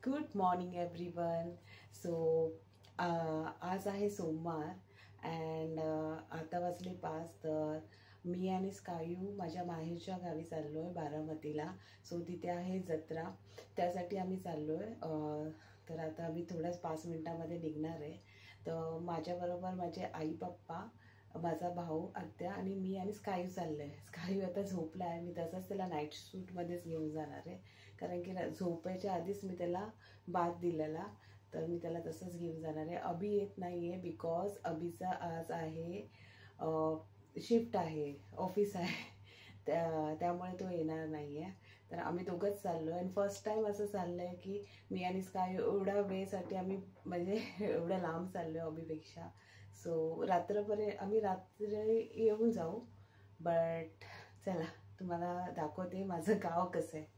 Good morning everyone. So आज आहे सोमवार अँड आता वाजले 5. तर मी आणि स्कायू माझ्या माहेरच्या गावी चाललो आहे बारामतीला. सो तिथे आहे जत्रा, त्यासाठी आम्ही चाललो आहे. तर आता आम्ही थोड्याच 5 मिनिटामध्ये निघणार आहे. तर माझ्याबरोबर माझे आई पप्पा, माझा भाऊ, आत्या आणि मी आणि स्कायू चाललो आहे. स्कायू आता झोपला आहे. मी तसंच त्याला नाईट सूटमध्येच घेऊन जाणार आहे, कारण की झोपायच्या आधीच मी त्याला बाथ दिलेला. तर मी त्याला तसंच घेऊन जाणार आहे. अभि येत नाही आहे बिकॉज अभिचा आज आहे शिफ्ट आहे, ऑफिस आहे, त्यामुळे तो येणार नाही आहे. तर आम्ही दोघंच चाललो आहे. आणि फर्स्ट टाईम असं चाललं आहे की मी आणि स्काय एवढ्या वेळेसाठी आम्ही म्हणजे एवढ्या लांब चाललो आहे अभिपेक्षा. सो रात्रपर्यंत आम्ही रात्री येऊन जाऊ. बट चला तुम्हाला दाखवते माझं गाव कसं आहे.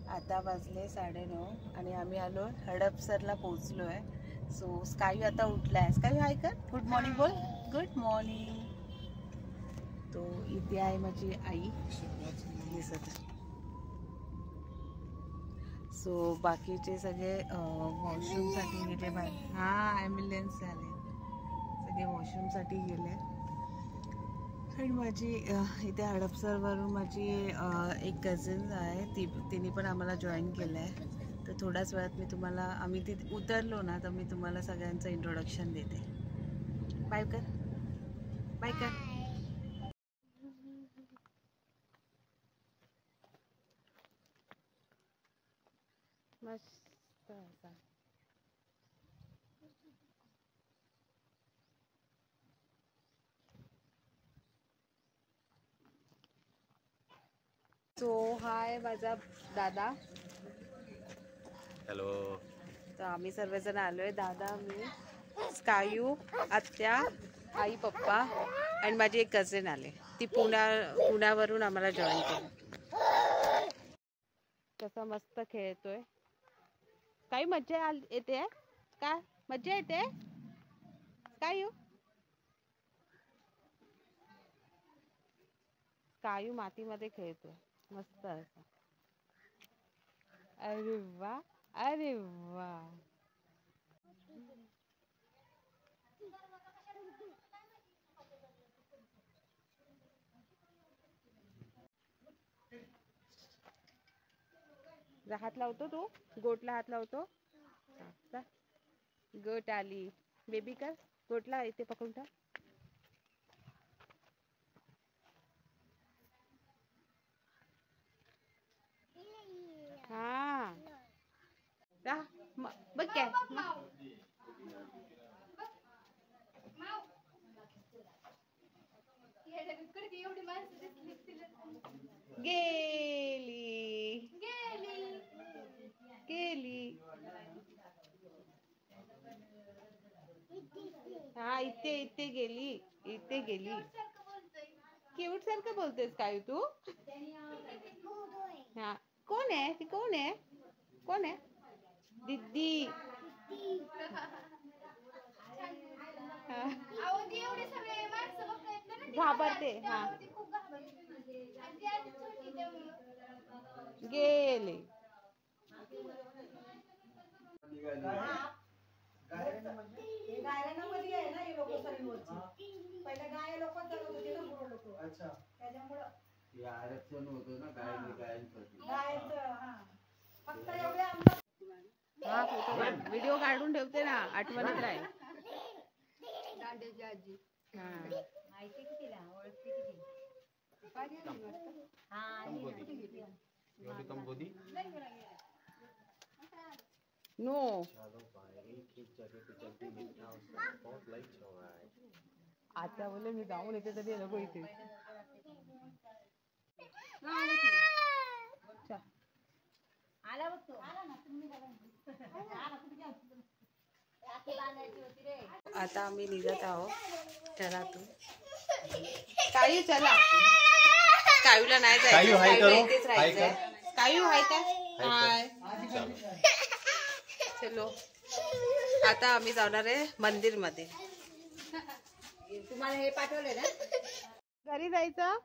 आता वाजले 9:30 आणि आम्ही आलो हडपसरला पोहोचलो आहे. सो स्कायू आता उठला आहे. स्कायू हाय कर, गुड मॉर्निंग बोल. Good morning. तो इथे आहे माझी आई दिसत. सो बाकीचे सगळे वॉशरूमसाठी गेले बाहेर. हां, ॲम्ब्युलन्स आले, सगळे वॉशरूमसाठी गेले. आणि माझी इथे हडपसरवरून माझी एक कझिन आहे, तिने पण आम्हाला जॉईन केलं आहे. तर थोड्याच वेळात मी तुम्हाला, आम्ही तिथे उतरलो ना तर मी तुम्हाला सगळ्यांचं इंट्रोडक्शन देते. बाय कर, बाय कर. मस्त असा. सो हाय माझा दादा. हॅलो. तर आम्ही सर्वजण आलो आहे, दादा, मी, स्कायू, आत्या, आई पप्पा आणि माझी एक कझिन आले. ती पुण्यावरून आम्हाला जॉईन केलं. कसा मस्त खेळतोय. काही मज्जा येते का? मज्जा येते स्कायू? स्कायू मातीमध्ये खेळतोय मस्त असं. अरे वा, अरे वा. हात लावतो तू, गोटला हात लावतो. गोट आली. बेबी कर, गोटला इथे पकडून ठेव. हा बघ काय गेली गेली. हा इथे गेली, इथे गेली. क्यूट सारखं बोलतेस काय तू? हा, कोण आहे ती? कोण आहे? कोण आहे? दीदी. घाबरते. हा गेले. हा फोटो व्हिडिओ काढून ठेवते ना, आठवणीत राहील. नो आता बोले मी जाऊन येते तरी नको इथे. आला बघ तो. आता आम्ही निघत आहोत घरातून. कायू चला. कायूला नाही जायचं, कायूला इथेच राहायचंय. कायू हाय का? हाय. चलो आता आम्ही जाणार आहे मंदिर मध्ये. तुम्हाला हे पाठवले ना घरी जायचं.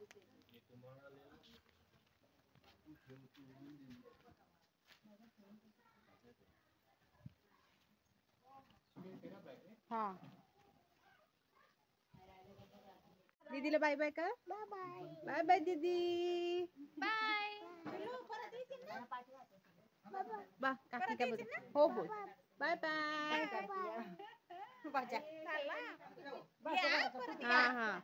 हा दीदीला बाय बाय कर. बाय बाय दीदी. बा काकी काय बोलते. हो बोल बाय बाय. हा हा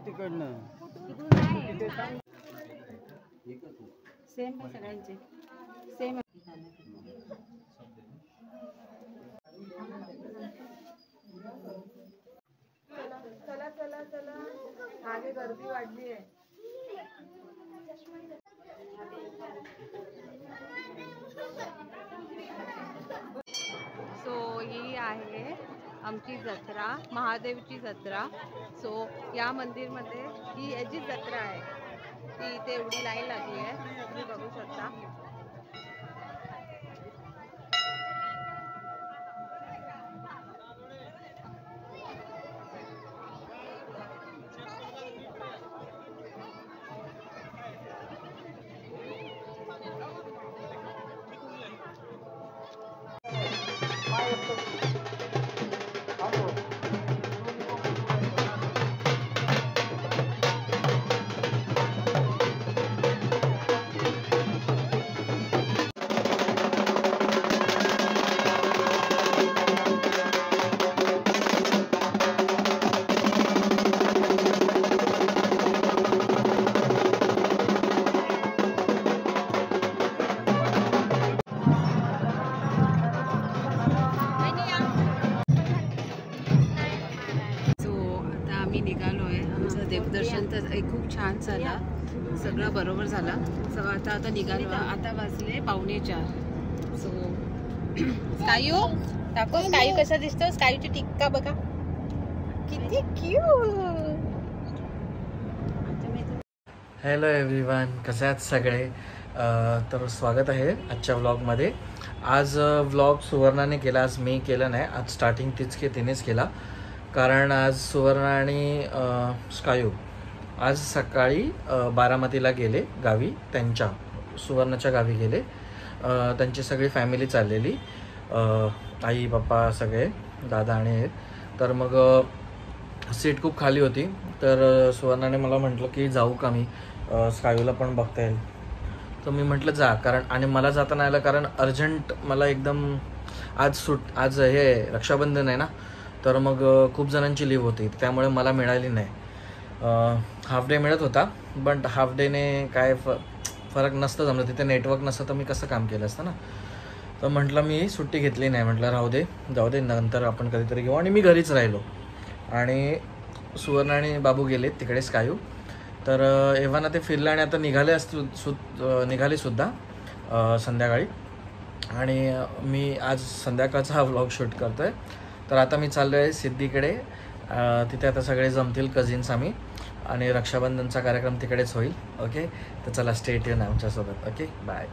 दुकान सेम आहे सगळ्यांचे सेम. चला चला चला मागे गर्दी वाढली आहे. सो ही आहे आमची जत्रा, महादेवची जत्रा. सो या मंदिरमध्ये ही याची जत्रा आहे. ती इथे एवढी लाईन लागली आहे तुम्ही बघू शकता. देवदर्शन तर खूप छान झालं. सगळं बरोबर झालं. सगळं आता निघालो. आता वाजले 3:45. सो स्कायू टाको. स्कायू कसा दिसतो. स्कायूची टिक्का बघा किती क्यूट. हॅलो एव्हरीवन, कसे आहात सगळे. तर स्वागत आहे आजच्या व्लॉगमध्ये. आज व्लॉग सुवर्णाने केला, आज मी केलं नाही. आज स्टार्टिंग तिनेच केला. कारण आज सुवर्ण आणि स्कायू आज सकाळी बारामतीला गेले गावी. त्यांच्या सुवर्णाच्या गावी गेले. त्यांची सगळी फॅमिली चाललेली, आई पप्पा सगळे, दादा आणि हे. तर मग सीट खूप खाली होती. तर सुवर्णाने मला म्हटलं की जाऊ का मी, स्कायूला पण बघता येईल. तर मी म्हटलं जा. कारण आणि मला जाता नाही आलं कारण अर्जंट मला एकदम आज हे रक्षाबंधन आहे ना. तर मग खूप जणांची लीव होती त्यामुळे मला मिळाली नाही. हाफ डे मिळत होता बट हाफ डेने काय फरक नसतं जमलं. तिथे नेटवर्क नसतं तर मी कसं काम केलं असतं ना. तर म्हटलं मी सुट्टी घेतली नाही. म्हटलं राहू दे, जाऊ दे, नंतर आपण कधीतरी घेऊ. आणि मी घरीच राहिलो. आणि सुवर्ण आणि बाबू गेले तिकडे स्कायू. तर एव्हाना ते फिरले आणि आता निघाले सुद्धा संध्याकाळी. आणि मी आज संध्याकाळचा हा व्लॉग शूट करतो आहे. तर आता मी चाललो आहे सिद्धीकडे. तिथे आता सगळे जमतील कझिन्स आम्ही. आणि रक्षाबंधनचा कार्यक्रम तिकडेच होईल. ओके, तर चला स्टे ट्यून आमच्यासोबत. Okay, bye.